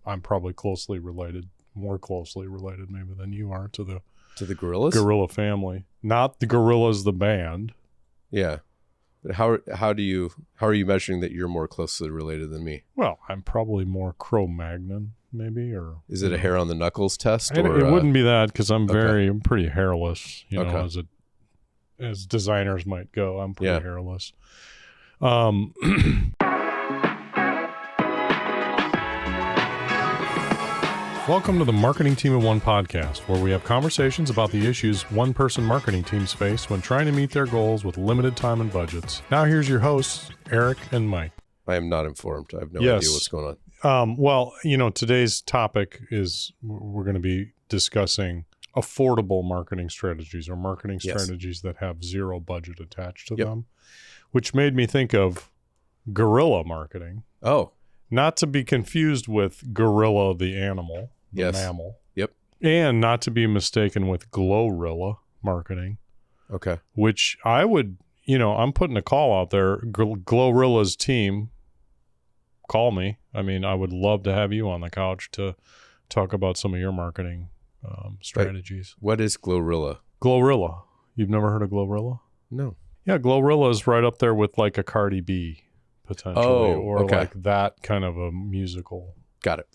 I'm probably more closely related maybe than you are to the Guerrillas? Guerrilla family. Not the Guerrillas, the band. Yeah. But how are you measuring that you're more closely related than me? Well, I'm probably more Cro-Magnon, maybe, or is it a hair on the knuckles test? It wouldn't be that, because I'm pretty hairless, as designers might go. I'm pretty hairless. Welcome to the Marketing Team of One podcast, where we have conversations about the issues one-person marketing teams face when trying to meet their goals with limited time and budgets. Now here's your hosts, Eric and Mike. I am not informed. I have no idea what's going on. Well, today's topic is we're going to be discussing affordable marketing strategies, or marketing strategies that have zero budget attached to them, which made me think of guerrilla marketing. Oh. Not to be confused with gorilla, the animal, the mammal. Yep. And not to be mistaken with Glorilla marketing. Okay. Which I would, I'm putting a call out there. Glorilla's team, call me. I mean, I would love to have you on the couch to talk about some of your marketing strategies. What is Glorilla? Glorilla. You've never heard of Glorilla? No. Yeah, Glorilla is right up there with like a Cardi B, potentially, like that kind of a musical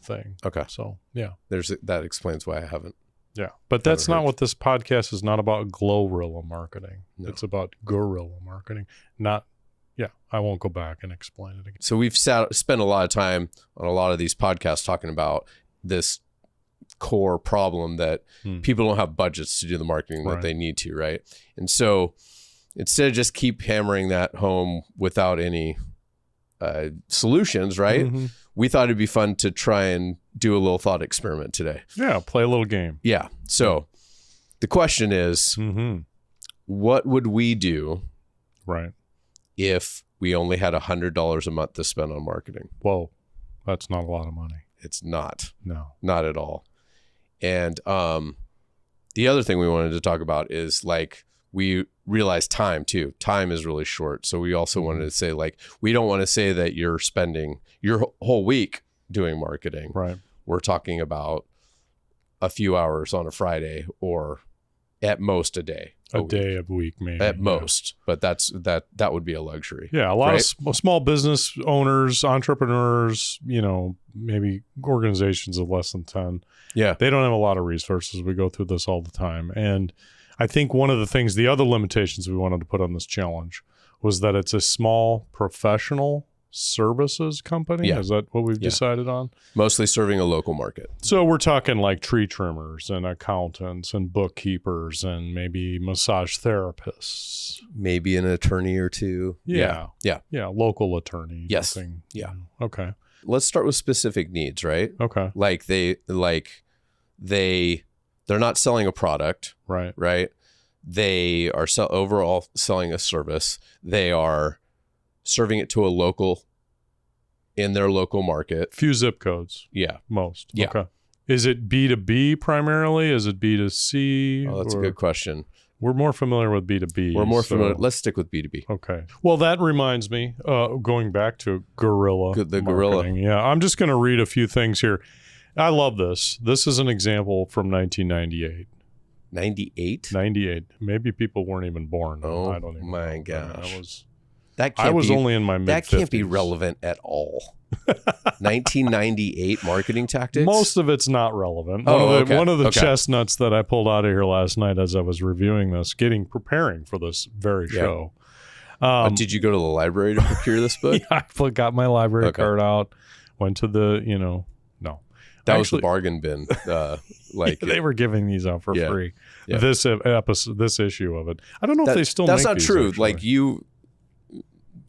thing. Okay. So, yeah. That explains why I haven't. Yeah. But that's not what this podcast is not about. Glorilla marketing. No. It's about guerrilla marketing. I won't go back and explain it again. So we've spent a lot of time on a lot of these podcasts talking about this core problem that people don't have budgets to do the marketing that they need to, right? And so instead of just keep hammering that home without any solutions, right? Mm-hmm. We thought it'd be fun to try and do a little thought experiment today. Yeah, play a little game. Yeah. So the question is, what would we do if we only had $100 a month to spend on marketing? Whoa, that's not a lot of money. It's not. No. Not at all. And the other thing we wanted to talk about is we realize time too. Time is really short. So we also wanted to say we don't want to say that you're spending your whole week doing marketing. Right. We're talking about a few hours on a Friday, or at most a day. A week maybe. At most. But that would be a luxury. Yeah. A lot of small business owners, entrepreneurs, maybe organizations of less than 10. Yeah. They don't have a lot of resources. We go through this all the time. And I think one of the other limitations we wanted to put on this challenge was that it's a small professional services company. Yeah. Is that what we've decided on? Mostly serving a local market. So we're talking like tree trimmers and accountants and bookkeepers and maybe massage therapists. Maybe an attorney or two. Yeah. Local attorney. Yes. Nothing, yeah. Okay. Let's start with specific needs, right? Okay. They're not selling a product. Right. Right. They are overall selling a service. They are serving it to in their local market. Few zip codes. Yeah. Most. Yeah. Okay. Is it B2B primarily? Is it B2C? Oh, that's a good question. We're more familiar with B2B. We're more familiar. Let's stick with B2B. Okay. Well, that reminds me, going back to Guerrilla. The Guerilla. Yeah. I'm just going to read a few things here. I love this. This is an example from 1998. 98? 98. Maybe people weren't even born. Oh, I don't even my know. gosh. I was only in my mid-50s. That can't be relevant at all. 1998 marketing tactics? Most of it's not relevant. One of the chestnuts that I pulled out of here last night as I was reviewing this, preparing for this very show. Did you go to the library to procure this book? Yeah, I got my library card out, went to the, no. That was the bargain bin. They were giving these out for free. Yeah. This issue of it. I don't know if they still make these. That's not true. Actually.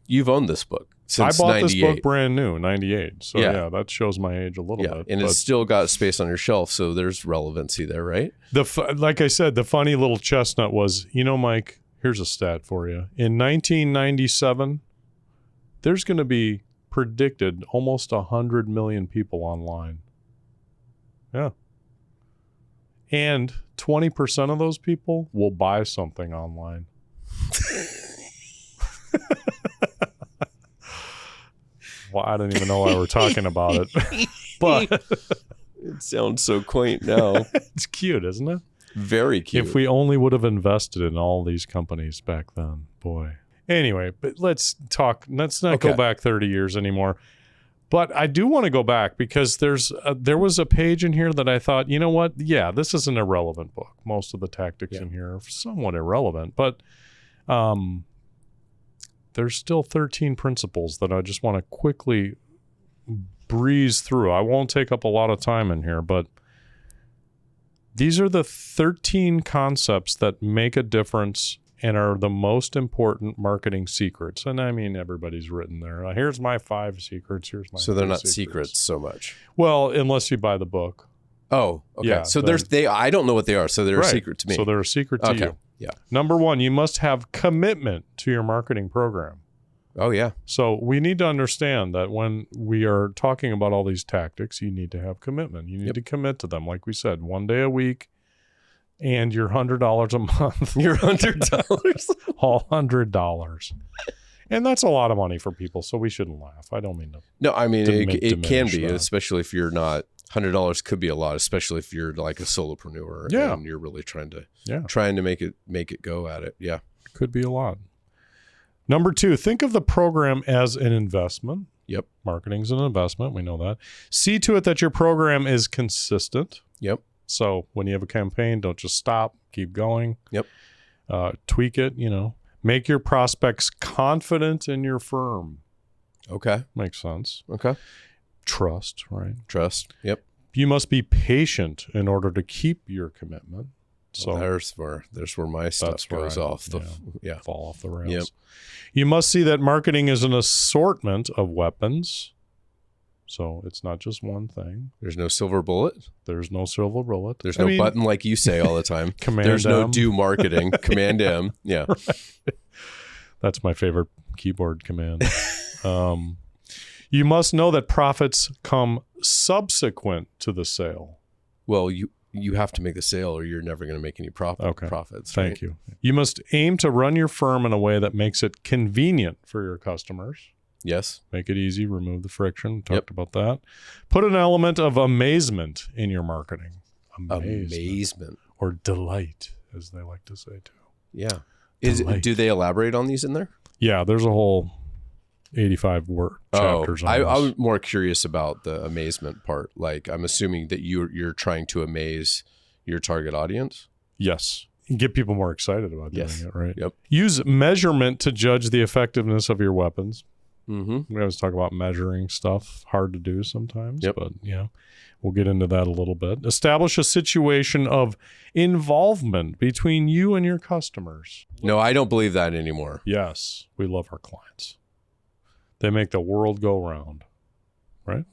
You've owned this book since 98. I bought this book brand new, 98. So that shows my age a little bit. And it's still got space on your shelf, so there's relevancy there, right? Like I said, the funny little chestnut was, Mike, here's a stat for you. In 1997, there's going to be predicted almost 100 million people online. Yeah. And 20% of those people will buy something online. Well, I don't even know why we're talking about it. But it sounds so quaint now. It's cute, isn't it? Very cute. If we only would have invested in all these companies back then, boy. Anyway, but let's not go back 30 years anymore. But I do want to go back because there was a page in here that I thought, you know what? Yeah, this is an irrelevant book. Most of the tactics in here are somewhat irrelevant, but there's still 13 principles that I just want to quickly breeze through. I won't take up a lot of time in here, but these are the 13 concepts that make a difference and are the most important marketing secrets. And I mean, everybody's written there. Here's my 5 secrets. Here's my. So they're not secrets so much. Well, unless you buy the book. Oh, okay. Yeah, so I don't know what they are. So they're a secret to me. So they're a secret to you. Yeah. Number 1, you must have commitment to your marketing program. Oh, yeah. So we need to understand that when we are talking about all these tactics, you need to have commitment. You need to commit to them. Like we said, 1 day a week and your $100 a month. Your $100? All $100. And that's a lot of money for people, so we shouldn't laugh. I don't mean to. No, I mean, it can be, that. especially if you're not. $100 could be a lot, especially if you're like a solopreneur and you're really trying to make it go at it. Yeah. Could be a lot. Number 2, think of the program as an investment. Yep. Marketing's an investment. We know that. See to it that your program is consistent. Yep. So when you have a campaign, don't just stop. Keep going. Yep. Tweak it, Make your prospects confident in your firm. Okay. Makes sense. Okay. Trust, right? Trust. Yep. You must be patient in order to keep your commitment. So there's where my stuff goes off fall off the rails. Yep. You must see that marketing is an assortment of weapons. So it's not just one thing. There's no silver bullet. There's no silver bullet. There's no button like you say all the time. There's no do marketing. Command M. Yeah. Right. That's my favorite keyboard command. You must know that profits come subsequent to the sale. Well, you have to make the sale or you're never going to make any profits. Thank you. You must aim to run your firm in a way that makes it convenient for your customers. Yes. Make it easy, remove the friction. We talked about that. Put an element of amazement in your marketing. Amazement. Or delight, as they like to say too. Yeah. Do they elaborate on these in there? Yeah, there's a whole 85 word chapters on this. I'm more curious about the amazement part. Like, I'm assuming that you're trying to amaze your target audience. Yes. Get people more excited about doing it, right? Yep. Use measurement to judge the effectiveness of your weapons. Mm-hmm. We always talk about measuring stuff. Hard to do sometimes, yep. But we'll get into that a little bit. Establish a situation of involvement between you and your customers. No, I don't believe that anymore. Yes, we love our clients. They make the world go round, right?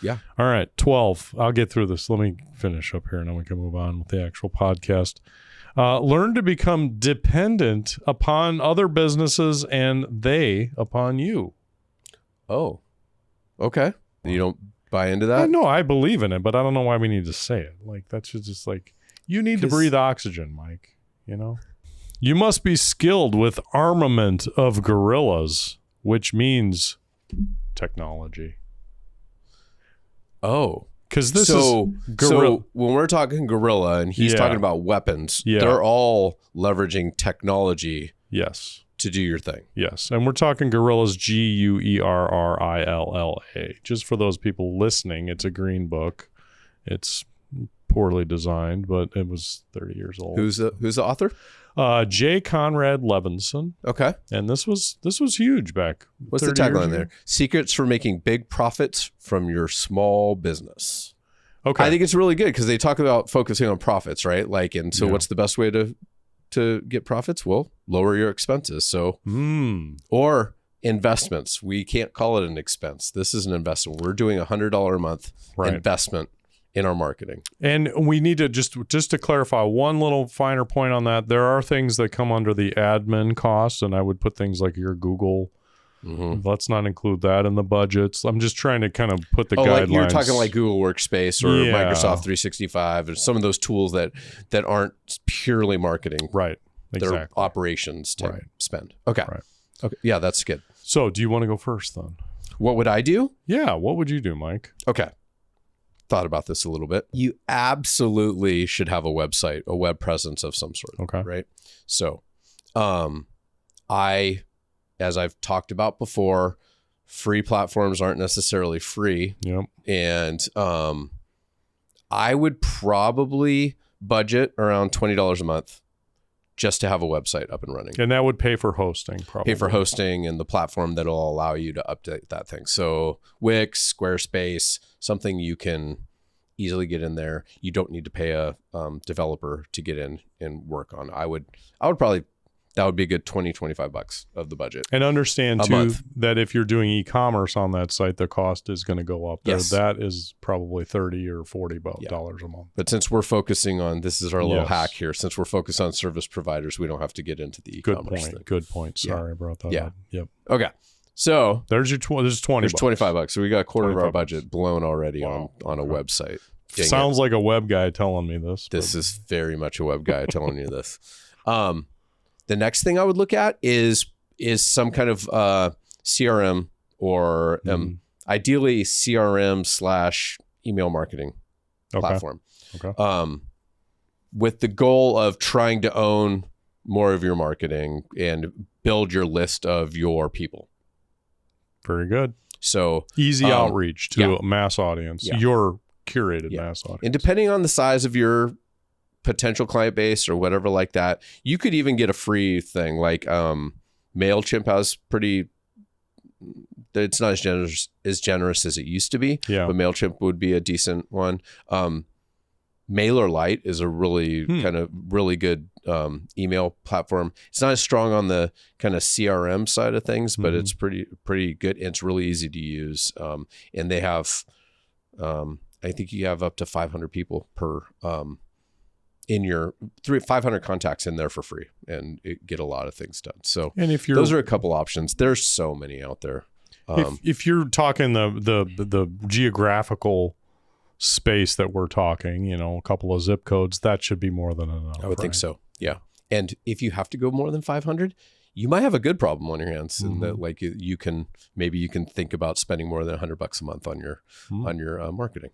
Yeah. All right, 12. I'll get through this. Let me finish up here, and then we can move on with the actual podcast. Learn to become dependent upon other businesses and they upon you. Oh, okay. You don't buy into that? No, I believe in it, but I don't know why we need to say it. Like, that's just like, you need to breathe oxygen, Mike, You must be skilled with armament of guerrillas, which means technology. Oh. Because this is Guerrilla. So when we're talking Guerrilla and he's talking about weapons, they're all leveraging technology. Yes. To do your thing. Yes. And we're talking Guerrillas, Guerrilla. Just for those people listening, it's a green book. It's poorly designed, but it was 30 years old. Who's the author? J. Conrad Levinson. Okay. And this was huge back. What's the tagline there? Secrets for making big profits from your small business. Okay. I think it's really good because they talk about focusing on profits, right? Like, and so what's the best way to get profits? Well, lower your expenses. So, or investments. We can't call it an expense. This is an investment. We're doing $100 a month investment in our marketing. And we need to just to clarify one little finer point on that. There are things that come under the admin costs, and I would put things like your Google. Mm-hmm. Let's not include that in the budgets. I'm just trying to kind of put the guidelines. Like you're talking like Google Workspace or Microsoft 365 and some of those tools that aren't purely marketing. Right. Exactly. They're operations type spend. Okay. Right. Okay. Yeah, that's good. So do you want to go first then? What would I do? Yeah. What would you do, Mike? Okay. Thought about this a little bit. You absolutely should have a website, a web presence of some sort. Okay. Right. So, as I've talked about before, free platforms aren't necessarily free. Yep. And, I would probably budget around $20 a month just to have a website up and running. And that would pay for hosting, probably. Pay for hosting and the platform that'll allow you to update that thing. So Wix, Squarespace, something you can easily get in there. You don't need to pay a developer to get in and work on. I would probably, that would be a good $20-$25 of the budget. And understand a too month. that if you're doing e-commerce on that site, the cost is going to go up. Yes. That is probably $30 or $40 a month. But since we're focusing on, this is our little Yes. hack here. Since we're focused on service providers, we don't have to get into the e-commerce thing. Good point. Sorry, I brought that up. Yep. Okay. So There's your there's $20. there's $25. So we got a quarter of our $25. budget blown already Wow. on a website. Dang Sounds like a web guy telling me this. This is very much a web guy telling you this. The next thing I would look at is some kind of CRM or ideally CRM / email marketing platform. Okay. With the goal of trying to own more of your marketing and build your list of your people. Very good. So Easy outreach to a mass audience. Yeah. Your curated mass audience. And depending on the size of your potential client base or whatever like that, you could even get a free thing like MailChimp has it's not as generous as it used to be, but MailChimp would be a decent one. MailerLite is a really kind of really good email platform. It's not as strong on the kind of CRM side of things, but it's pretty good. And it's really easy to use. And they have, I think you have up to 500 people per in your 500 contacts in there for free and get a lot of things done. So and if you're, those are a couple options. There's so many out there. If you're talking the geographical space that we're talking, a couple of zip codes, that should be more than enough. I would think so. Yeah. And if you have to go more than 500, you might have a good problem on your hands, and that like you can think about spending more than $100 a month on your marketing.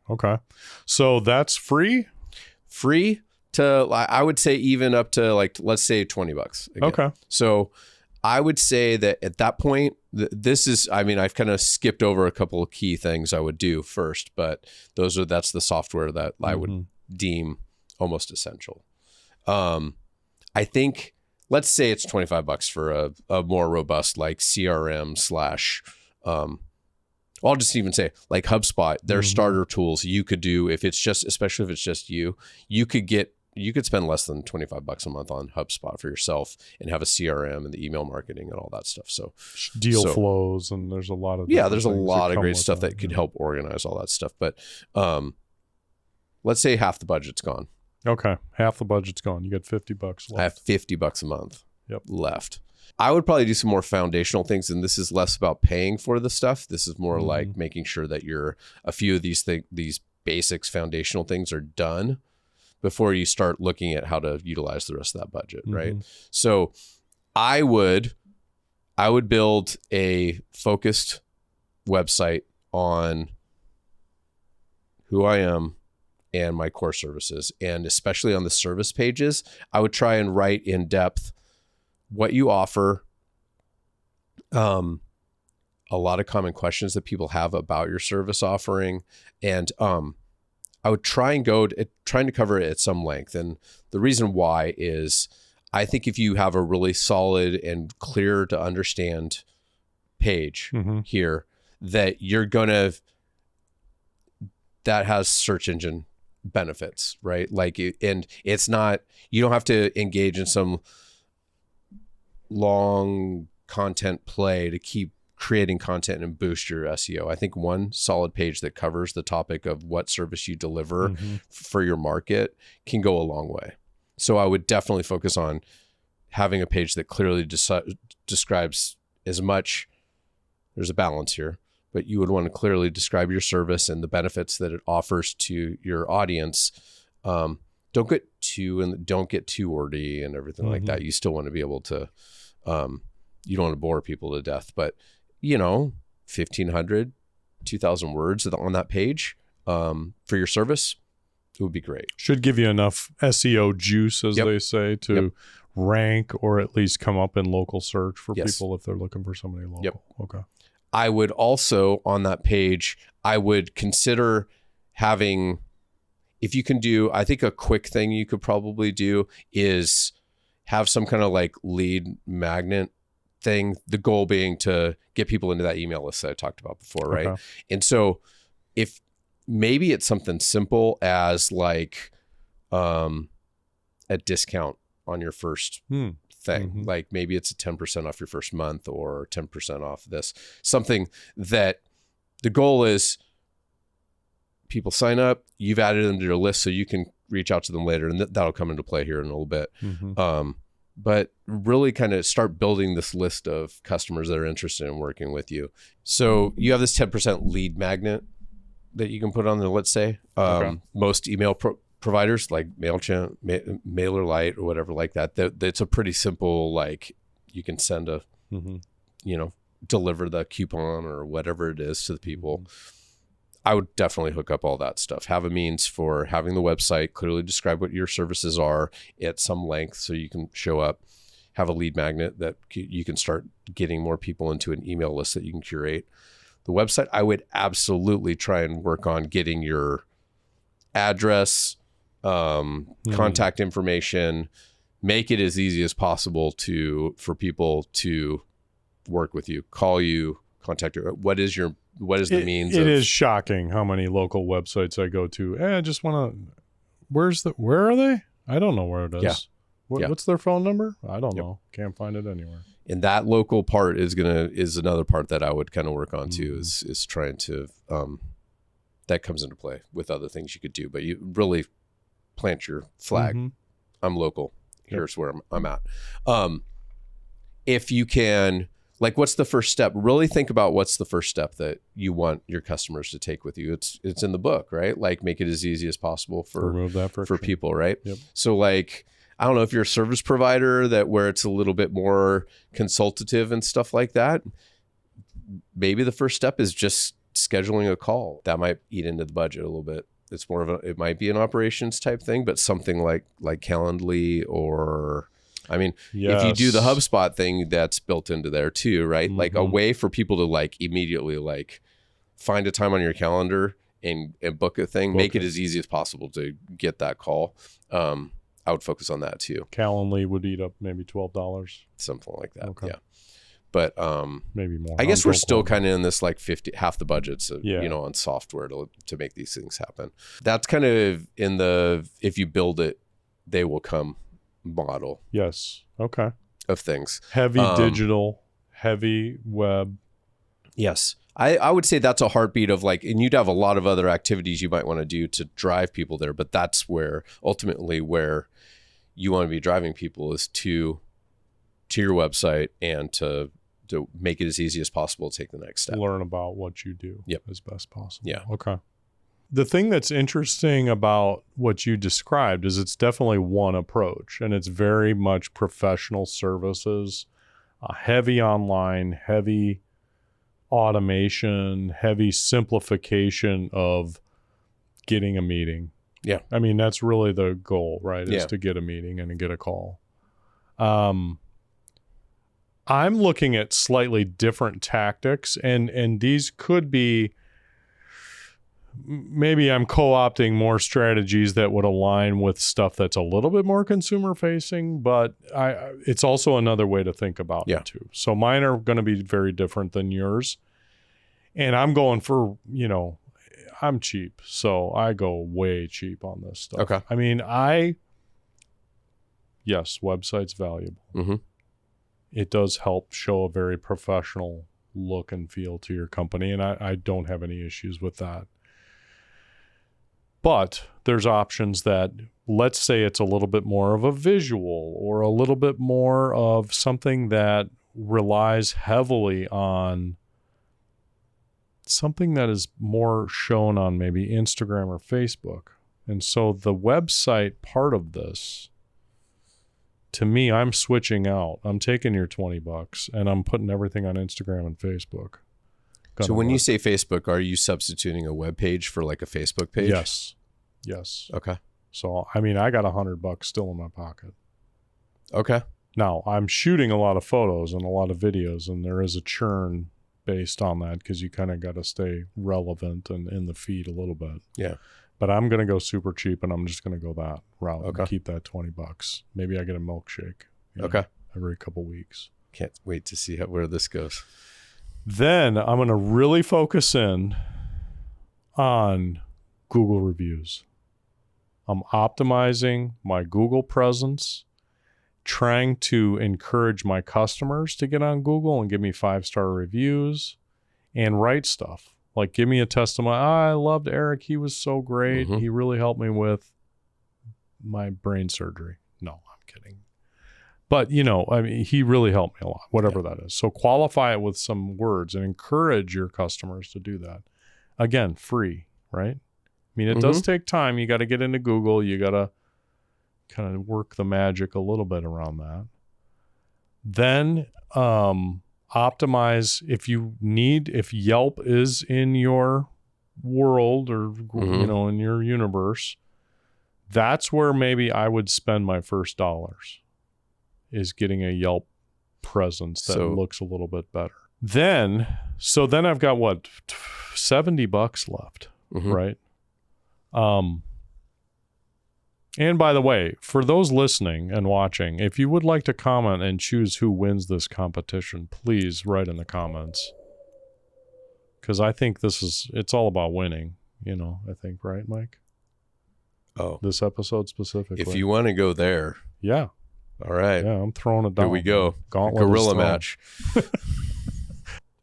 Okay. So that's free to, I would say even up to like, let's say $20 again. Okay. So I would say that at that point, this is, I've kind of skipped over a couple of key things I would do first, but that's the software that I would deem almost essential. I think, let's say it's $25 for a more robust like CRM / I'll just even say like HubSpot, their starter tools you could do especially if it's just you could spend less than $25 a month on HubSpot for yourself and have a CRM and the email marketing and all that stuff. So deal flows, and there's a lot of there's a lot of great stuff that could help organize all that stuff. But let's say half the budget's gone. Okay, half the budget's gone. You got $50 left. I have $50 a month left. I would probably do some more foundational things, and this is less about paying for the stuff. This is more like making sure that a few of these basics, foundational things are done before you start looking at how to utilize the rest of that budget, right? So I would build a focused website on who I am and my core services. And especially on the service pages, I would try and write in depth what you offer, a lot of common questions that people have about your service offering, and I would trying to cover it at some length. And the reason why is I think if you have a really solid and clear to understand page here, that that has search engine benefits, right? Like, and it's not, you don't have to engage in some long content play to keep creating content and boost your SEO. I think one solid page that covers the topic of what service you deliver for your market can go a long way. So I would definitely focus on having a page that clearly describes as much, there's a balance here, but you would want to clearly describe your service and the benefits that it offers to your audience. Don't get too wordy and everything like that. You still want to be able to, you don't want to bore people to death, but 1,500, 2,000 words on that page for your service, it would be great. Should give you enough SEO juice, as they say, to rank or at least come up in local search for people if they're looking for somebody local. Okay. I would also, on that page, I would consider having, if you can do, I think a quick thing you could probably do is have some kind of like lead magnet thing, the goal being to get people into that email list that I talked about before, right? Okay. And so if maybe it's something simple as like a discount on your first thing, like maybe it's a 10% off your first month or 10% off this, something that the goal is people sign up, you've added them to your list so you can reach out to them later, and that'll come into play here in a little bit. But really kind of start building this list of customers that are interested in working with you. So you have this 10% lead magnet that you can put on there, let's say. Most email providers like MailChimp, MailerLite or whatever like that, it's a pretty simple, like you can send a, deliver the coupon or whatever it is to the people. I would definitely hook up all that stuff. Have a means for having the website clearly describe what your services are at some length so you can show up. Have a lead magnet that you can start getting more people into an email list that you can curate. The website, I would absolutely try and work on getting your address, contact information, make it as easy as possible for people to work with you, call you, contact you. What is the means? It is shocking how many local websites I go to. I just want to, where are they? I don't know where it is. Yeah. What's their phone number? I don't know. Can't find it anywhere. And that local part is another part that I would kind of work on too, is trying to, that comes into play with other things you could do, but you really plant your flag. I'm local. Here's where I'm at. If you can, like, what's the first step? Really think about what's the first step that you want your customers to take with you. It's in the book, right? Like, make it as easy as possible for people, right? Yep. So like, I don't know if you're a service provider where it's a little bit more consultative and stuff like that. Maybe the first step is just scheduling a call. That might eat into the budget a little bit. It's more of it might be an operations type thing, but something like Calendly or, I mean, if you do the HubSpot thing, that's built into there too, right? Like a way for people to like immediately like find a time on your calendar and book a thing, make it as easy as possible to get that call. I would focus on that too. Calendly would eat up maybe $12. Something like that. Okay. Yeah. But maybe more. I guess we're still kind of in this like half the budgets of, on software to make these things happen. That's kind of in the, if you build it, they will come model. Yes. Okay. Of things. Heavy digital, heavy web. Yes. I would say that's a heartbeat of like, and you'd have a lot of other activities you might want to do to drive people there, but that's where ultimately where you want to be driving people is to your website and to make it as easy as possible to take the next step. Learn about what you do Yep. as best possible. Yeah. Okay. The thing that's interesting about what you described is it's definitely one approach, and it's very much professional services, heavy online, heavy automation, heavy simplification of getting a meeting. Yeah. I mean, that's really the goal, right? Is Yeah. to get a meeting and to get a call. I'm looking at slightly different tactics, and these could be, maybe I'm co-opting more strategies that would align with stuff that's a little bit more consumer facing, but it's also another way to think about it too. So mine are going to be very different than yours. And I'm going for, I'm cheap. So I go way cheap on this stuff. Okay. I mean, yes, website's valuable. Mm-hmm. It does help show a very professional look and feel to your company. And I don't have any issues with that. But there's options that, let's say it's a little bit more of a visual or a little bit more of something that relies heavily on something that is more shown on maybe Instagram or Facebook. And so the website part of this, to me, I'm switching out. I'm taking your $20 and I'm putting everything on Instagram and Facebook. So when you say Facebook, are you substituting a web page for like a Facebook page? Yes. Okay. So, I mean, I got $100 still in my pocket. Okay. Now, I'm shooting a lot of photos and a lot of videos, and there is a churn based on that because you kind of got to stay relevant and in the feed a little bit. Yeah. But I'm going to go super cheap, and I'm just going to go that route Okay. and keep that $20. Maybe I get a milkshake. Okay. Every couple weeks. Can't wait to see where this goes. Then I'm going to really focus in on Google reviews. I'm optimizing my Google presence, trying to encourage my customers to get on Google and give me 5-star reviews and write stuff. Like, give me a testimony. I loved Eric. He was so great. Mm-hmm. He really helped me with my brain surgery. No, I'm kidding. But, I mean, he really helped me a lot, whatever that is. So qualify it with some words and encourage your customers to do that. Again, free, right? I mean, it does take time. You got to get into Google. You got to kind of work the magic a little bit around that. Then optimize if Yelp is in your world or, in your universe, that's where maybe I would spend my first dollars, is getting a Yelp presence that looks a little bit better. Then I've got what, $70 left, right? And by the way, for those listening and watching, if you would like to comment and choose who wins this competition, please write in the comments. Because I think it's all about winning, I think, right, Mike? Oh. This episode specifically. If you want to go there. Yeah. All right. Yeah, I'm throwing it down. Here we go. Gauntlet Guerrilla match.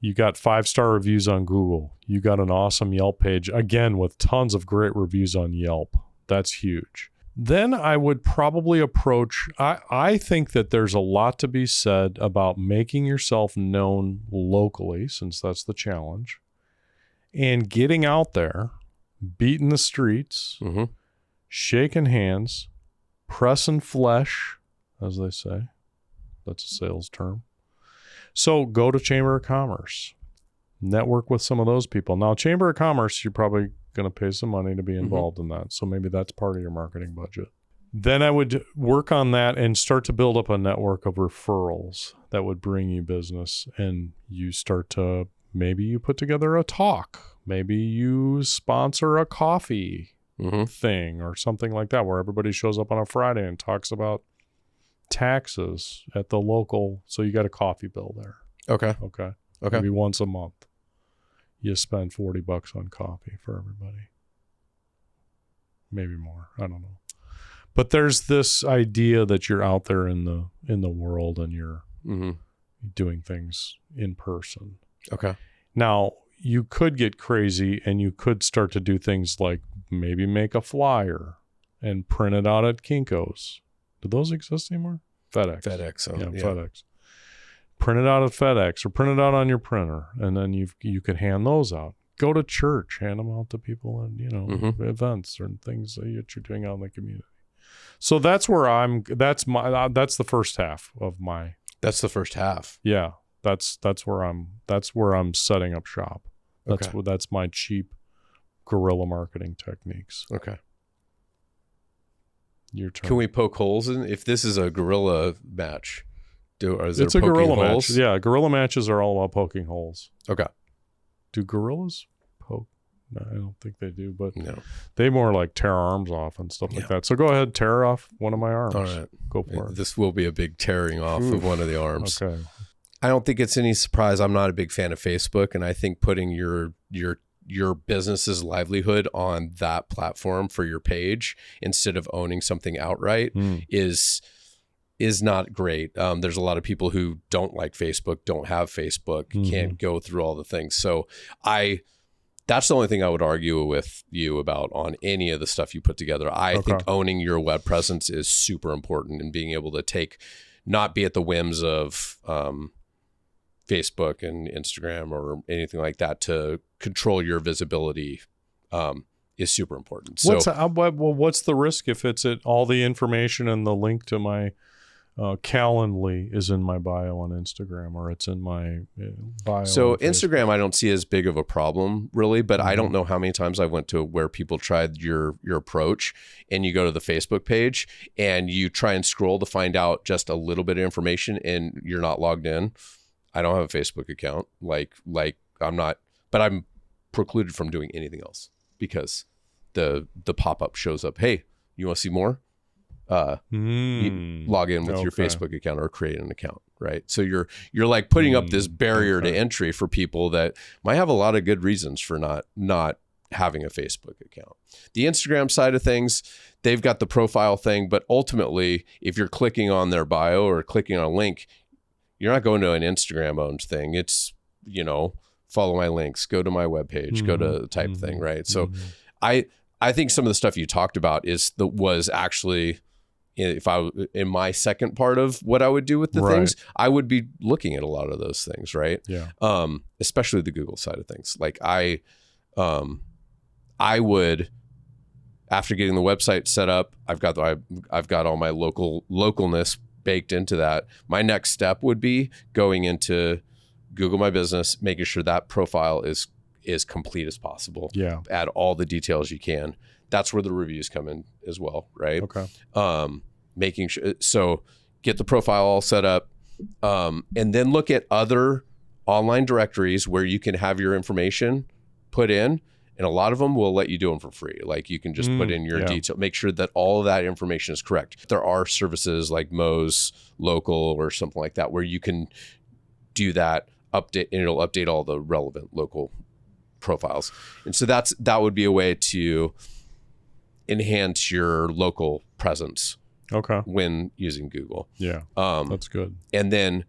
You got 5-star reviews on Google. You got an awesome Yelp page, again, with tons of great reviews on Yelp. That's huge. Then I would probably approach, I think that there's a lot to be said about making yourself known locally, since that's the challenge, and getting out there, beating the streets, shaking hands, pressing flesh, as they say. That's a sales term. So go to Chamber of Commerce, network with some of those people. Now, Chamber of Commerce, you're probably going to pay some money to be involved in that. So maybe that's part of your marketing budget. Then I would work on that and start to build up a network of referrals that would bring you business. And you start to, maybe you put together a talk. Maybe you sponsor a coffee thing or something like that, where everybody shows up on a Friday and talks about taxes at the local. So you got a coffee bill there. Okay. Maybe once a month you spend $40 on coffee for everybody. Maybe more. I don't know. But there's this idea that you're out there in the world and you're doing things in person. Okay. Now, you could get crazy and you could start to do things like maybe make a flyer and print it out at Kinko's. Do those exist anymore? FedEx. Yeah, FedEx. Print it out at FedEx or print it out on your printer, and then you could hand those out. Go to church, hand them out to people and events or things that you're doing out in the community. So that's where that's the first half of my. That's the first half. Yeah, that's where I'm setting up shop. That's my cheap guerrilla marketing techniques. Okay. Your turn. Can we poke holes in if this is a guerrilla match? It's a guerrilla match. Yeah, guerrilla matches are all about poking holes. Okay. Do gorillas poke? No, I don't think they do, but no. They more like tear arms off and stuff like that. So go ahead, tear off one of my arms. All right. Go for it. This will be a big tearing off of one of the arms. Okay. I don't think it's any surprise. I'm not a big fan of Facebook, and I think putting your business's livelihood on that platform for your page instead of owning something outright is not great. There's a lot of people who don't like Facebook, don't have Facebook, can't go through all the things. So that's the only thing I would argue with you about on any of the stuff you put together. I think owning your web presence is super important, and being able to not be at the whims of Facebook and Instagram or anything like that to control your visibility is super important. So what's the risk if it's all the information and the link to my Calendly is in my bio on Instagram, or it's in my bio. So on Instagram, I don't see as big of a problem really, but I don't know how many times I went to where people tried your approach, and you go to the Facebook page and you try and scroll to find out just a little bit of information and you're not logged in. I don't have a Facebook account. Like I'm not, but I'm precluded from doing anything else because the pop-up shows up. Hey, you want to see more? You log in with your Facebook account or create an account, right? So you're like putting up this barrier to entry for people that might have a lot of good reasons for not having a Facebook account. The Instagram side of things, they've got the profile thing, but ultimately, if you're clicking on their bio or clicking on a link, you're not going to an Instagram owned thing. It's, follow my links, go to my webpage, go to the type of thing, right? So I think some of the stuff you talked about was actually, if I in my second part of what I would do with the things, I would be looking at a lot of those things, right? Yeah. Especially the Google side of things. Like I would, after getting the website set up, I've got all my localness baked into that. My next step would be going into Google My Business, making sure that profile is complete as possible. Yeah. Add all the details you can. That's where the reviews come in as well, right? Okay. Making sure, so get the profile all set up, and then look at other online directories where you can have your information put in, and a lot of them will let you do them for free. Like you can just put in your detail, make sure that all of that information is correct. There are services like Mo's Local or something like that where you can do that update, and it'll update all the relevant local profiles. And so that would be a way to enhance your local presence. Okay. When using Google. Yeah. That's good. And then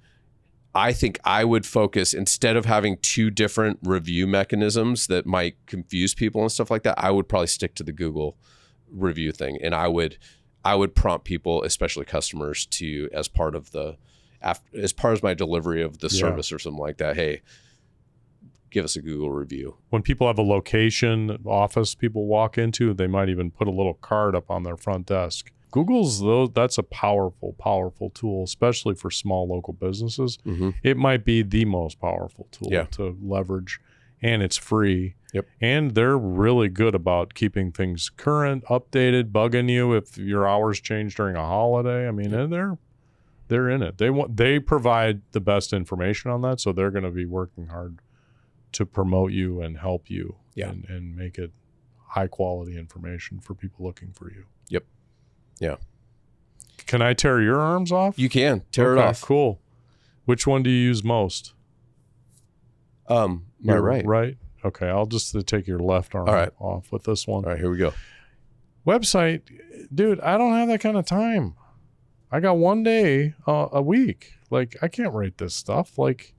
I think I would focus, instead of having two different review mechanisms that might confuse people and stuff like that, I would probably stick to the Google review thing. And I would prompt people, especially customers, to, as part of my delivery of the service or something like that, hey, give us a Google review. When people have a location, office people walk into, they might even put a little card up on their front desk. That's a powerful, powerful tool, especially for small local businesses. It might be the most powerful tool to leverage, and it's free. Yep. And they're really good about keeping things current, updated, bugging you if your hours change during a holiday. I mean, they're in it. They provide the best information on that, so they're going to be working hard to promote you and help you and make it high quality information for people looking for you. Yep. Yeah. Can I tear your arms off? You can tear it off. Cool. Which one do you use most? My right. Right. Okay. I'll just take your left arm off with this one. All right. Here we go. Website, dude. I don't have that kind of time. I got one day a week. Like I can't write this stuff. Like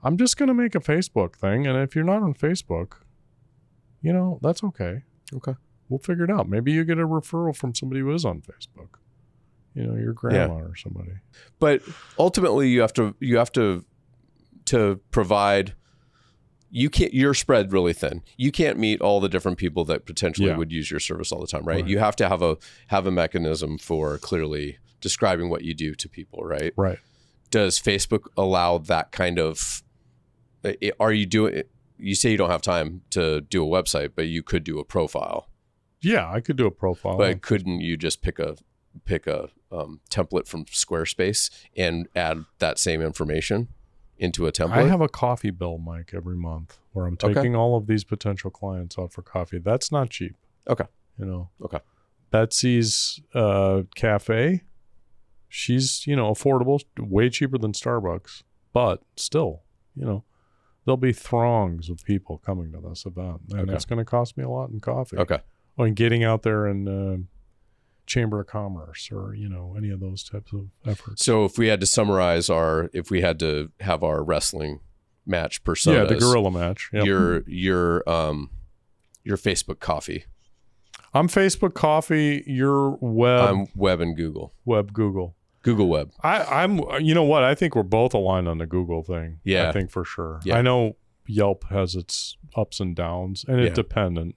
I'm just gonna make a Facebook thing, and if you're not on Facebook, that's okay. Okay. We'll figure it out. Maybe you get a referral from somebody who is on Facebook. Your grandma or somebody. But ultimately, you have to provide. You're spread really thin. You can't meet all the different people that potentially would use your service all the time, right? You have to have a mechanism for clearly describing what you do to people, right? Right. Does Facebook allow that kind of? Are you doing? You say you don't have time to do a website, but you could do a profile. Yeah, I could do a profile. But couldn't you just pick a template from Squarespace and add that same information into a template? I have a coffee bill, Mike, every month where I'm taking all of these potential clients out for coffee. That's not cheap. Okay. Okay. Betsy's cafe, she's, affordable, way cheaper than Starbucks, but still, there'll be throngs of people coming to this event, and that's going to cost me a lot in coffee. Okay. And getting out there and Chamber of Commerce or, any of those types of efforts. So if we had to summarize if we had to have our wrestling match personas. Yeah, the Guerrilla match. Yep. Your Facebook coffee. I'm Facebook coffee. You're web. I'm web and Google. Web Google. Google web. I'm. You know what? I think we're both aligned on the Google thing. Yeah. I think for sure. Yeah. I know Yelp has its ups and downs, and it's dependent,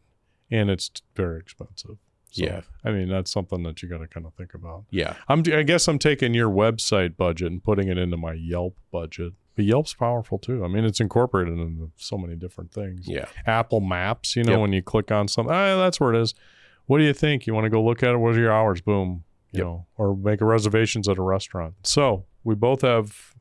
and it's very expensive. So, Yeah. I mean, that's something that you got to kind of think about. Yeah. I guess I'm taking your website budget and putting it into my Yelp budget. But Yelp's powerful too. I mean, it's incorporated into so many different things. Yeah. Apple Maps, when you click on something, that's where it is. What do you think? You want to go look at it? What are your hours? Boom. You know, or make a reservations at a restaurant. So we both have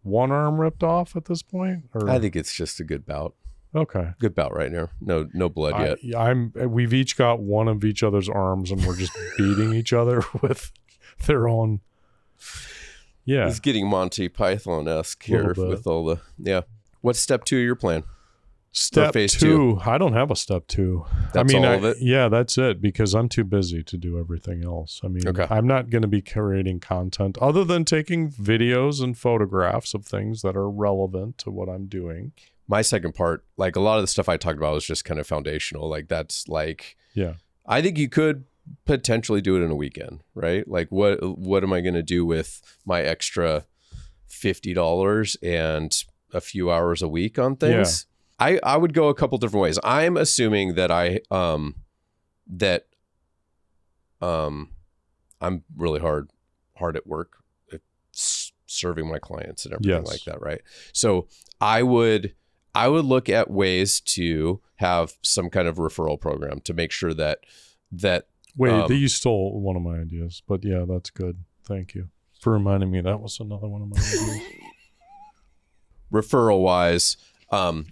one arm ripped off at this point? Or? I think it's just a good bout. Okay. Good bout right now. No blood yet. We've each got one of each other's arms and we're just beating each other with their own. Yeah. It's getting Monty Python-esque here with all the, What's step 2 of your plan? Step phase 2. I don't have a step 2. That's all of it? Yeah, that's it, because I'm too busy to do everything else. I mean, I'm not going to be creating content other than taking videos and photographs of things that are relevant to what I'm doing. My second part, like a lot of the stuff I talked about was just kind of foundational. Like that's like, I think you could potentially do it in a weekend, right? Like what am I going to do with my extra $50 and a few hours a week on things? I would go a couple different ways. I'm assuming that I'm really hard at work at serving my clients and everything like that, right? So I would look at ways to have some kind of referral program to make sure that Wait, you stole one of my ideas, but yeah, that's good. Thank you for reminding me. That was another one of my ideas. Referral wise, I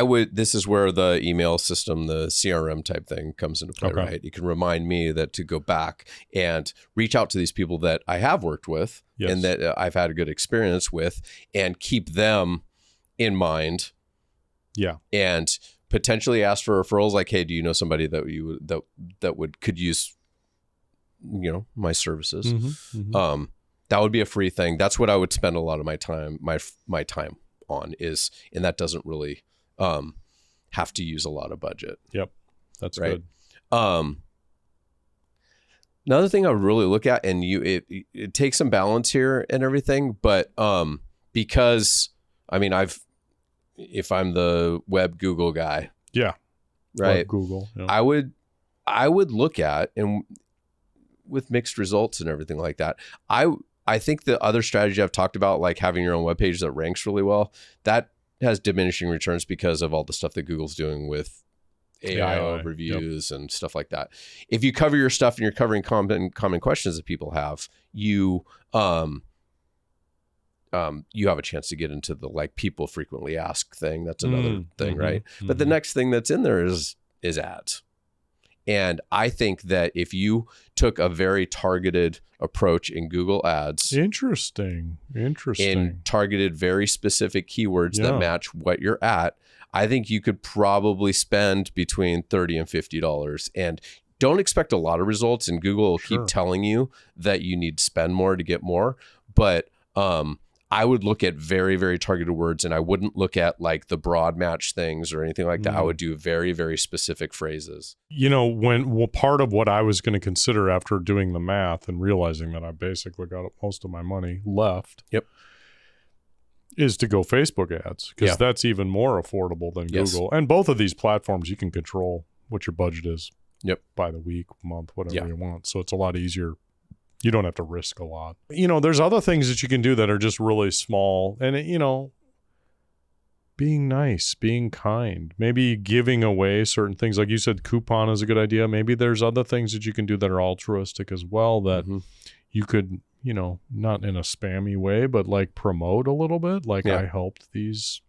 would, this is where the email system, the CRM type thing comes into play, right? You can remind me that to go back and reach out to these people that I have worked with and that I've had a good experience with and keep them in mind. Yeah. And potentially ask for referrals like, hey, do you know somebody that could use, my services? That would be a free thing. That's what I would spend a lot of my time, my time on is, and that doesn't really have to use a lot of budget. Yep. That's good. Another thing I would really look at, and it takes some balance here and everything, but because I mean, if I'm the web Google guy, right? Web Google, I would look at, and with mixed results and everything like that, I think the other strategy I've talked about, like having your own web page that ranks really well, that has diminishing returns because of all the stuff that Google's doing with AI reviews and stuff like that. If you cover your stuff and you're covering common questions that people have, you have a chance to get into the like people frequently ask thing. That's another thing, right? But the next thing that's in there is ads. And I think that if you took a very targeted approach in Google Ads, interesting, and targeted very specific keywords that match what you're at, I think you could probably spend between $30 and $50 and don't expect a lot of results. And Google will keep telling you that you need to spend more to get more. But I would look at very, very targeted words, and I wouldn't look at like the broad match things or anything like that. I would do very, very specific phrases. Part of what I was going to consider after doing the math and realizing that I basically got most of my money left. Is to go Facebook ads, because that's even more affordable than Google. And both of these platforms, you can control what your budget is by the week, month, whatever you want. So it's a lot easier. You don't have to risk a lot. There's other things that you can do that are just really small. And, being nice, being kind, maybe giving away certain things. Like you said, coupon is a good idea. Maybe there's other things that you can do that are altruistic as well that you could, not in a spammy way, but like promote a little bit. Like I helped these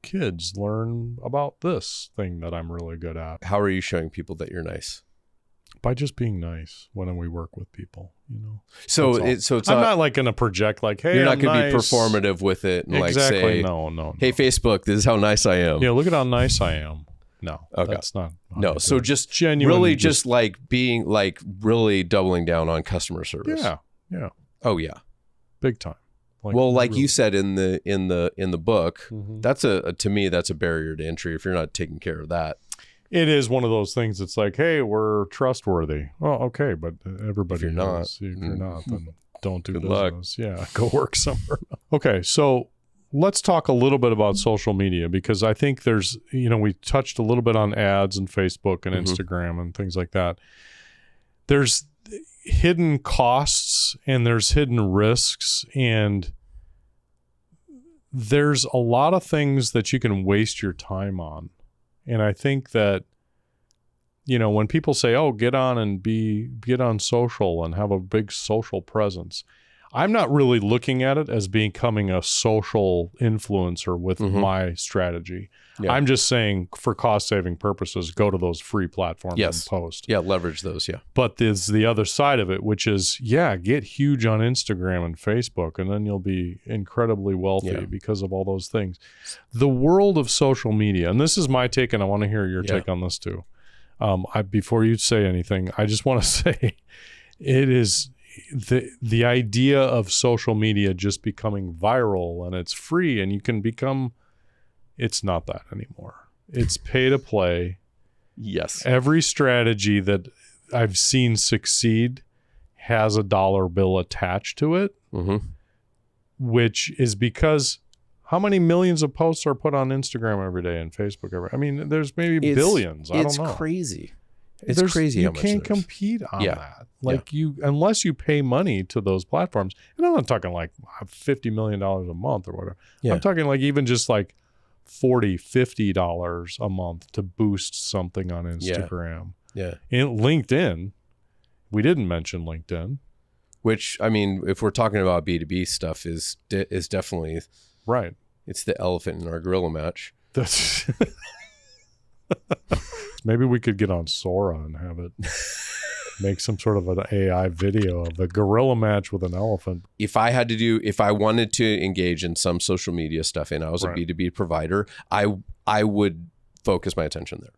kids learn about this thing that I'm really good at. How are you showing people that you're nice? By just being nice when we work with people, So it's I'm not like going to project like, hey, you're not going to be performative with it and like say, no. Hey, Facebook, this is how nice I am. Look at how nice I am. No, that's not. No, so just genuine, really just like being like really doubling down on customer service. Yeah. Oh yeah, big time. Like you said in the book, that's to me that's a barrier to entry if you're not taking care of that. It is one of those things. It's like, hey, we're trustworthy. Well, okay, but everybody knows. If you're not, then don't do business. Luck. Yeah, go work somewhere. Okay, so let's talk a little bit about social media, because I think there's, we touched a little bit on ads and Facebook and Instagram and things like that. There's hidden costs and there's hidden risks, and there's a lot of things that you can waste your time on. And I think that, when people say, oh, get on social and have a big social presence, I'm not really looking at it as becoming a social influencer with my strategy. Yeah. I'm just saying, for cost-saving purposes, go to those free platforms and post. Yeah, leverage those, yeah. But there's the other side of it, which is, get huge on Instagram and Facebook, and then you'll be incredibly wealthy because of all those things. The world of social media, and this is my take, and I want to hear your take on this too. Before you say anything, I just want to say it is the idea of social media just becoming viral and it's free and you can become, it's not that anymore. It's pay to play. Yes. Every strategy that I've seen succeed has a dollar bill attached to it, which is because how many millions of posts are put on Instagram every day and Facebook there's maybe billions. I don't know. It's crazy. It's crazy. You can't compete on that. Unless you pay money to those platforms. And I'm not talking like $50 million a month or whatever. Yeah. I'm talking like even just like $40, $50 a month to boost something on Instagram. Yeah. And LinkedIn, we didn't mention LinkedIn. Which, if we're talking about B2B stuff, is definitely right. It's the elephant in our Guerrilla match. That's maybe we could get on Sora and have it make some sort of an AI video of a Guerrilla match with an elephant. If I wanted to engage in some social media stuff and I was a B2B provider, I would focus my attention there.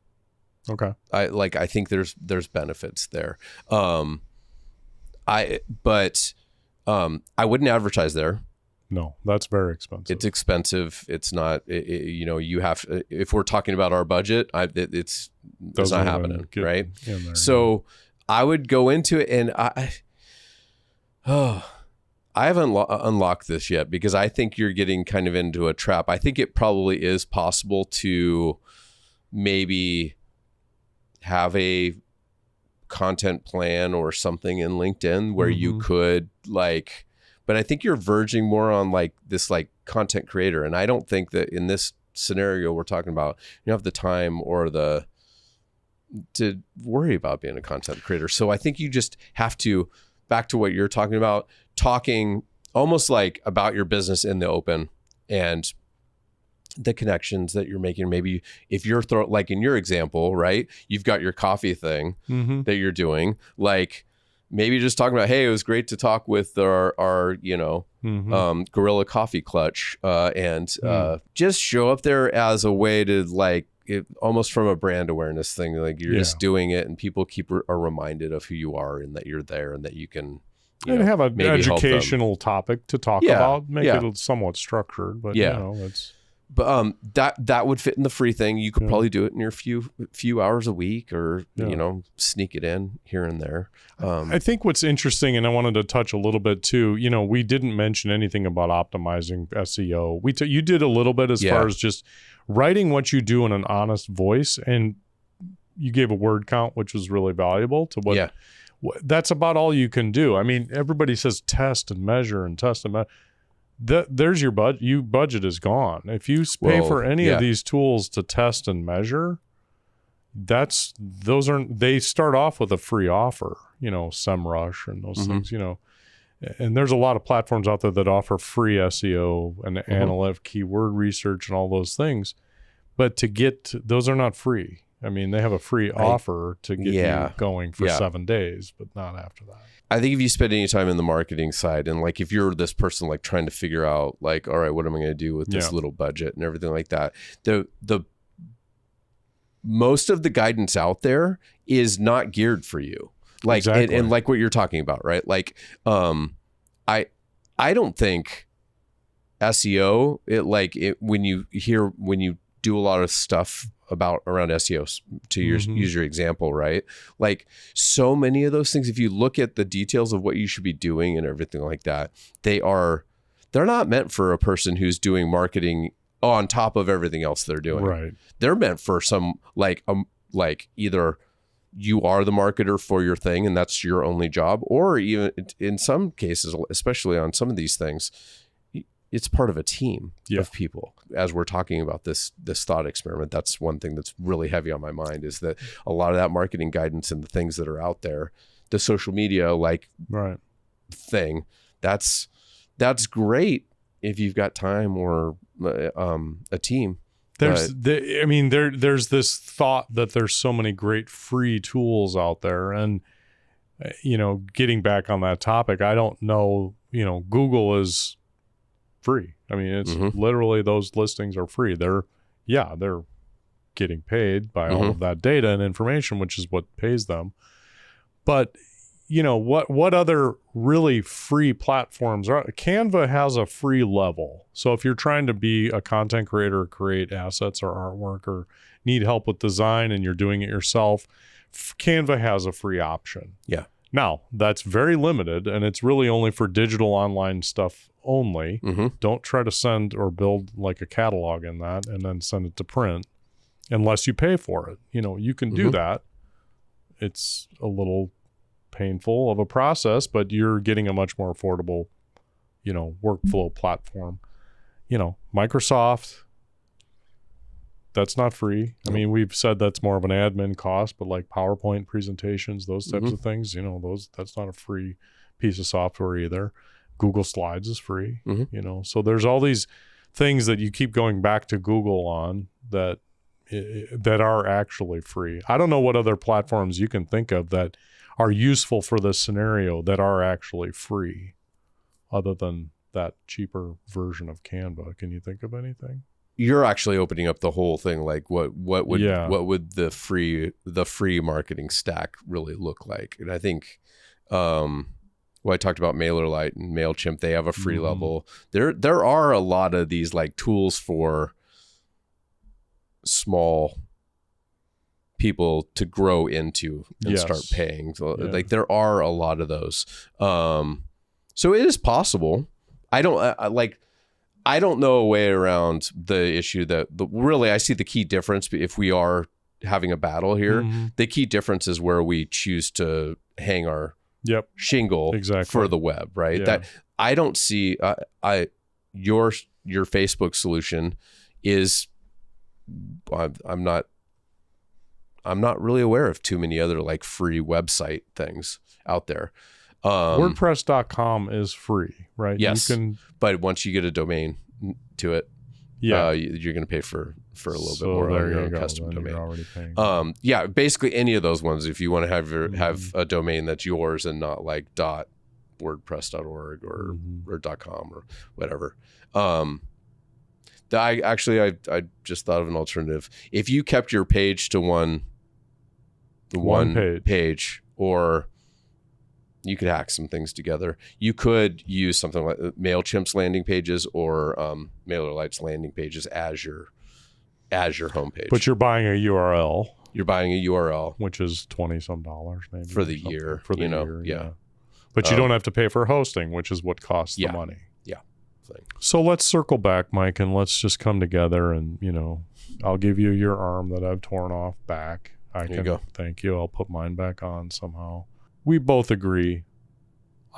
Okay. I think there's benefits there. I wouldn't advertise there. No, that's very expensive. It's expensive. It's not, you have, if we're talking about our budget, it's not happening, right? So I would go into it, and I haven't unlocked this yet, because I think you're getting kind of into a trap. I think it probably is possible to maybe have a content plan or something in LinkedIn where you could but I think you're verging more on this content creator. And I don't think that in this scenario we're talking about, you have the time or to worry about being a content creator. So I think you just have to, back to what you're talking about, talking almost like about your business in the open and the connections that you're making. Maybe if you're like in your example, right, you've got your coffee thing that you're doing, maybe just talking about, hey, it was great to talk with our Guerrilla coffee clutch, and just show up there as a way to almost from a brand awareness thing. You're just doing it, and people are reminded of who you are and that you're there and that you can have an educational topic to talk about. Make it somewhat structured, but it's. But that would fit in the free thing. You could probably do it in your few hours a week, or sneak it in here and there. I think what's interesting, and I wanted to touch a little bit too. We didn't mention anything about optimizing SEO. You did a little bit as far as just writing what you do in an honest voice, and you gave a word count, which was really valuable to what. That's about all you can do. Everybody says test and measure and test and measure. There's your budget. Your budget is gone. If you pay for any of these tools to test and measure, they start off with a free offer, SEMrush and those things, and there's a lot of platforms out there that offer free SEO and analytic keyword research and all those things, but those are not free. They have a free offer to get you going for 7 days, but not after that. I think if you spend any time in the marketing side, and if you're this person trying to figure out all right, what am I going to do with this little budget and everything like that, the most of the guidance out there is not geared for you. Exactly. And what you're talking about, right? I don't think SEO, when you do a lot of stuff around SEO, to use your example, right? So many of those things, if you look at the details of what you should be doing and everything like that, the they're not meant for a person who's doing marketing on top of everything else they're doing. Right. They're meant for some like either you are the marketer for your thing and that's your only job, or even in some cases, especially on some of these things, it's part of a team of people. As we're talking about this thought experiment, that's one thing that's really heavy on my mind, is that a lot of that marketing guidance and the things that are out there, the social media thing, that's great if you've got time or a team. There's this thought that there's so many great free tools out there, and getting back on that topic, I don't know, Google is free. I mean, it's literally, those listings are free. They're getting paid by all of that data and information, which is what pays them. But what other really free platforms are? Canva has a free level. So if you're trying to be a content creator, create assets or artwork, or need help with design and you're doing it yourself, Canva has a free option. Yeah. Now, that's very limited, and it's really only for digital online stuff only. Don't try to send or build like a catalog in that and then send it to print unless you pay for it. You can do that. It's a little painful of a process, but you're getting a much more affordable, workflow platform. Microsoft, that's not free. I mean, we've said that's more of an admin cost, but like PowerPoint presentations, those types of things, that's not a free piece of software either. Google Slides is free, so there's all these things that you keep going back to Google on that are actually free. I don't know what other platforms you can think of that are useful for this scenario that are actually free, other tee that cheaper version of Canva. Can you think of anything? You're actually opening up the whole thing. Like what would the free marketing stack really look like? And I think, I talked about MailerLite and MailChimp. They have a free level. There are a lot of these like tools for small people to grow into and start paying. So like there are a lot of those. So it is possible. I don't know a way around the issue that really I see the key difference. If we are having a battle here, the key difference is where we choose to hang our shingle for the web, right? That I don't see. Your Facebook solution is. I'm not really aware of too many other like free website things out there. WordPress.com is free, right? Yes, but once you get a domain to it, you're going to pay for a little bit more on your own custom domain. You're already paying. Basically any of those ones, if you want to have a domain that's yours and not like .wordpress.org or .com or whatever. I just thought of an alternative. If you kept your page to one page, or you could hack some things together. You could use something like MailChimp's landing pages or MailerLite's landing pages as your homepage. But you're buying a URL. You're buying a URL, which is $20 some maybe for the year. For the year, yeah. But you don't have to pay for hosting, which is what costs the money. Yeah. So let's circle back, Mike, and let's just come together and, I'll give you your arm that I've torn off back. There you go. Thank you. I'll put mine back on somehow. We both agree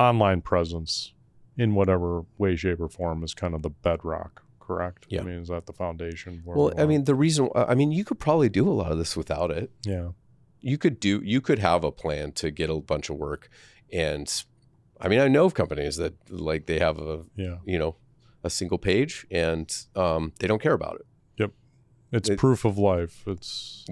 online presence in whatever way, shape, or form is kind of the bedrock, correct? Yeah. I mean, is that the foundation? Well, I mean, you could probably do a lot of this without it. Yeah. You could have a plan to get a bunch of work. And I mean, I know of companies that like they have a single page and they don't care about it. Yep. It's proof of life. It's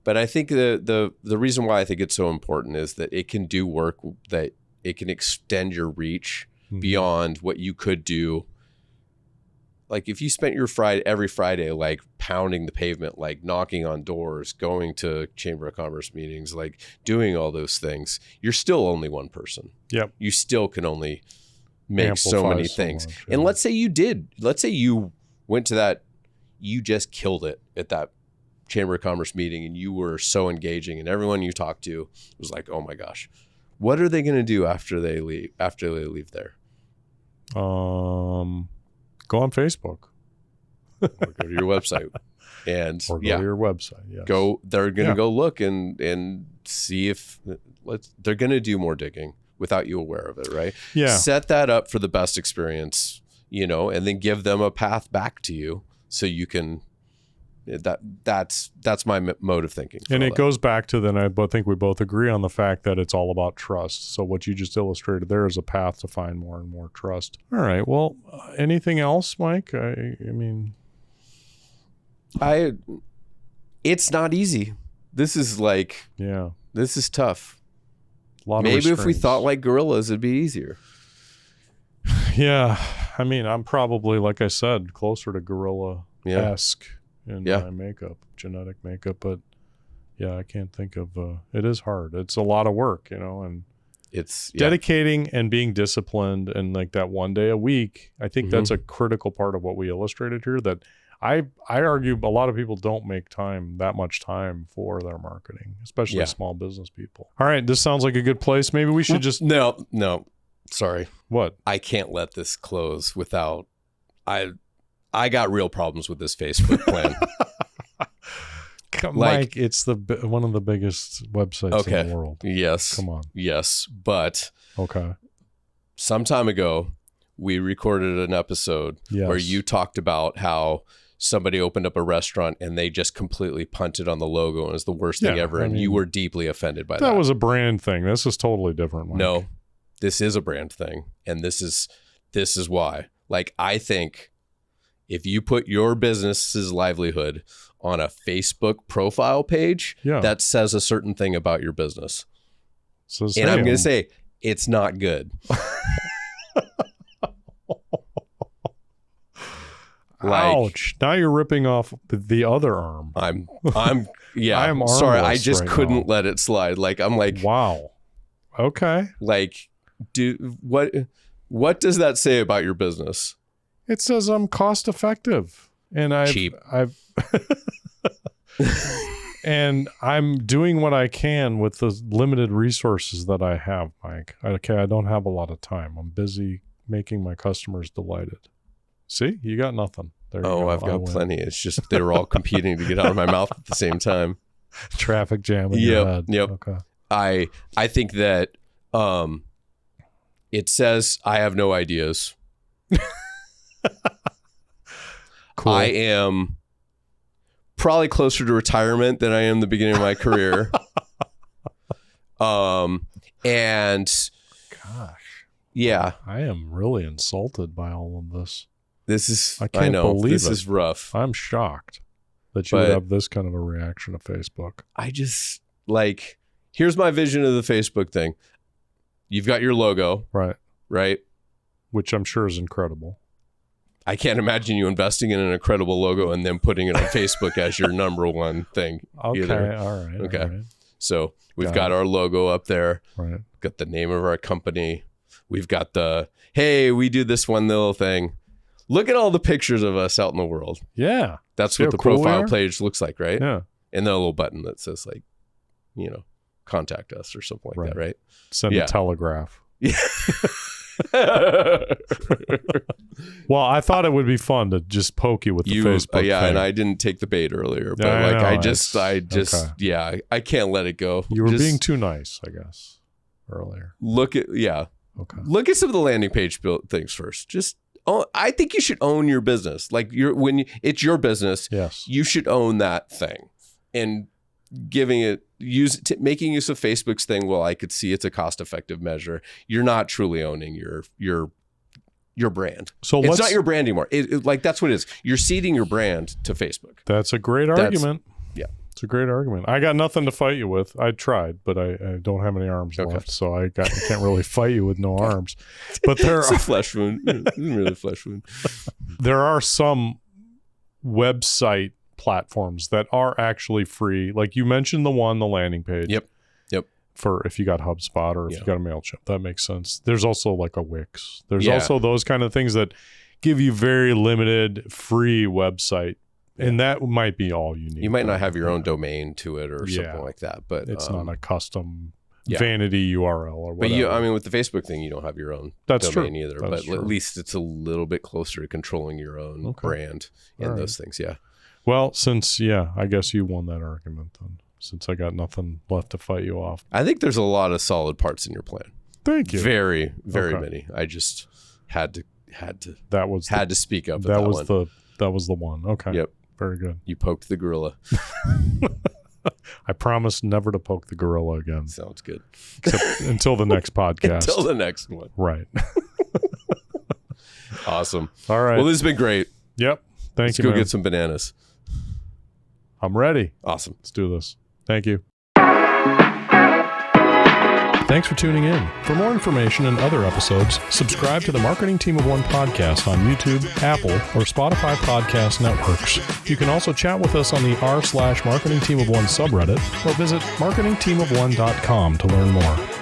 But I think the reason why I think it's so important is that it can do work that it can extend your reach beyond what you could do. Like if you spent your every Friday like pounding the pavement, like knocking on doors, going to Chamber of Commerce meetings, like doing all those things, you're still only one person. Yep. You still can only make so many things. Much, And let's say you went to that, you just killed it at that Chamber of Commerce meeting and you were so engaging and everyone you talked to was like, oh my gosh, what are they going to do after they leave there? Go on Facebook. Or go to your website. And Or go to your website. Yes. They're going to go look and see if they're going to do more digging without you aware of it, right? Yeah. Set that up for the best experience, and then give them a path back to you so you can. That's my mode of thinking. And it goes back to then I think we both agree on the fact that it's all about trust. So what you just illustrated there is a path to find more and more trust. All right. Well, anything else, Mike? I mean, it's not easy. This is this is tough. Maybe if we thought like gorillas, it'd be easier. Yeah. I mean, I'm probably, like I said, closer to gorilla-esque in my makeup, genetic makeup. But yeah, I can't think of, it is hard. It's a lot of work, and it's dedicating and being disciplined and like that one day a week. I think that's a critical part of what we illustrated here, that I argue a lot of people don't make that much time for their marketing, especially small business people. All right. This sounds like a good place. Maybe we should just... No. Sorry. What? I can't let this close without... I got real problems with this Facebook plan. Mike, it's one of the biggest websites in the world. Yes. Come on. Yes. But... Okay. Some time ago, we recorded an episode where you talked about how somebody opened up a restaurant and they just completely punted on the logo and it was the worst thing ever. And you were deeply offended by that. That was a brand thing. This is totally different, Mike. No, this is a brand thing. And this is why. Like, I think if you put your business's livelihood on a Facebook profile page, that says a certain thing about your business. And I'm going to say, it's not good. Ouch. Now you're ripping off the other arm. I'm sorry. I just couldn't let it slide. Like, I'm like, wow. Okay. Like, what does that say about your business? It says I'm cost effective and cheap. And I'm doing what I can with the limited resources that I have, Mike. Okay. I don't have a lot of time. I'm busy making my customers delighted. See, you got nothing. There you go. I've got plenty. It's just they were all competing to get out of my mouth at the same time. Traffic jam in your head. Yep. Okay. I think that it says I have no ideas. Cool. I am probably closer to retirement than I am the beginning of my career. And gosh. Yeah. I am really insulted by all of this. I know believe this it. is rough. I'm shocked that you would have this kind of a reaction to Facebook. I just here's my vision of the Facebook thing. You've got your logo. Right. Which I'm sure is incredible. I can't imagine you investing in an incredible logo and then putting it on Facebook as your number one thing. Okay. Either. All right. Okay. All right. So we've got our logo up there. Right. Got the name of our company. We've got hey, we do this one little thing. Look at all the pictures of us out in the world. Yeah. That's what the profile page looks like, right? Yeah. And then a little button that says contact us or something like that, right? Send a telegraph. Yeah. Well, I thought it would be fun to just poke you with the Facebook thing. And I didn't take take the bait earlier, but I can't let it go. You were being too nice, I guess, earlier. Look at Look at some of the landing page things first. I think you should own your business. Like when it's your business, you should own that thing and making use of Facebook's thing. Well, I could see it's a cost-effective measure. You're not truly owning your brand. So it's not your brand anymore. That's what it is. You're ceding your brand to Facebook. That's a great argument. Yeah. It's a great argument. I got nothing to fight you with. I tried, but I don't have any arms left, so I can't really fight you with no arms. But it's a flesh wound. It's really a flesh wound. There are some website platforms that are actually free. Like you mentioned the landing page. Yep. For if you got HubSpot or if you got a MailChimp, that makes sense. There's also like a Wix. There's also those kind of things that give you very limited free website. And that might be all you need. You might not have your own domain to it or something like that, but it's not a custom vanity URL or whatever. But with the Facebook thing, you don't have your own domain either. But at least it's a little bit closer to controlling your own brand and those things. Yeah. Well, I guess you won that argument then, since I got nothing left to fight you off. I think there's a lot of solid parts in your plan. Thank you. Very, very many. I just had to speak up. That was the one. Okay. Yep. Very good. You poked the gorilla. I promise never to poke the gorilla again. Sounds good. Except until the next podcast. Until the next one. Right. Awesome. All right. Well, this has been great. Yep. Let's go get some bananas. I'm ready. Awesome. Let's do this. Thank you. Thanks for tuning in. For more information and other episodes, subscribe to the Marketing Team of One podcast on YouTube, Apple, or Spotify podcast networks. You can also chat with us on the r/Marketing Team of One subreddit or visit marketingteamofone.com to learn more.